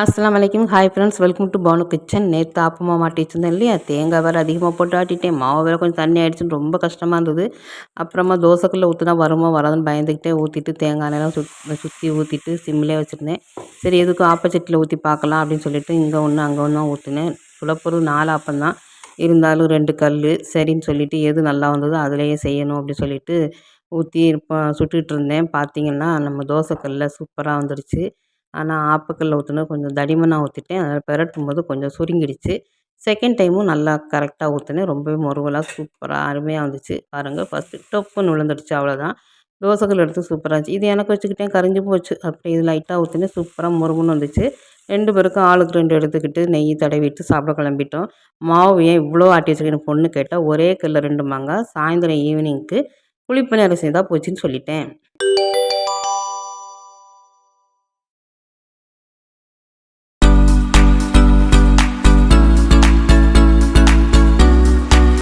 அஸ்ஸலாமு அலைக்கும். Hi friends, welcome to Bhanu kitchen. நேற்று ஆப்பமா மாட்டிட்டு இருந்தேன் இல்லையா, தேங்காய் வேறு அதிகமாக போட்டு ஆட்டிட்டேன். மாவு வேறு கொஞ்சம் தண்ணி ஆகிடுச்சின்னு ரொம்ப கஷ்டமாக இருந்தது. அப்புறமா தோசைக்கல்ல ஊற்றினா வருமா வராதுன்னு பயந்துக்கிட்டே ஊற்றிட்டு தேங்காய் எண்ணெய்லாம் சுற்றி ஊற்றிட்டு சிம்மிலே வச்சுருந்தேன். சரி எதுக்கும் ஆப்பச்சட்டியில் ஊற்றி பார்க்கலாம் அப்படின்னு சொல்லிட்டு இங்கே ஒன்று அங்கே ஒன்றா ஊற்றினேன். சுடப்போகிறது 4 ஆப்பம் தான், இருந்தாலும் 2 கல் சரின்னு சொல்லிட்டு எது நல்லா வந்ததோ அதிலேயே செய்யணும் அப்படின்னு சொல்லிட்டு ஊற்றி இப்போ சுட்டுட்டு இருந்தேன். பார்த்தீங்கன்னா நம்ம தோசைக்கல்ல சூப்பராக வந்துடுச்சு. ஆனால் ஆப்பக்கல்ல ஊற்றுனது கொஞ்சம் தடிமனாக ஊற்றிட்டேன். அதனால் பெரட்டும்போது கொஞ்சம் சுருங்கிடுச்சு. செகண்ட் டைமும் நல்லா கரெக்டாக ஊற்றினேன். ரொம்பவே முருகலாக சூப்பராக அருமையாக வந்துச்சு. பாருங்கள், ஃபஸ்ட்டு டொப்புன்னு விழுந்துடுச்சு, அவ்வளோதான். தோசைக்கல் எடுத்து சூப்பராக இருந்துச்சு. இது எனக்கு வச்சுக்கிட்டேன், கரைஞ்சி போச்சு. அப்படியே இது லைட்டாக ஊற்றினேன், சூப்பராக முருகுன்னு வந்துச்சு. 2 பேருக்கும் ஆளுக்கு 2 எடுத்துக்கிட்டு நெய் தடவிட்டு சாப்பிட கிளம்பிட்டோம். மாவு ஏன் இவ்வளோ ஆட்டி வச்சுருக்கேன்னு பொண்ணு கேட்டால், ஒரே கல்லில் 2 மாங்காய், சாயந்தரம் ஈவினிங்க்கு குழிப்பணியாரம் செய்தால் போச்சுன்னு சொல்லிட்டேன்.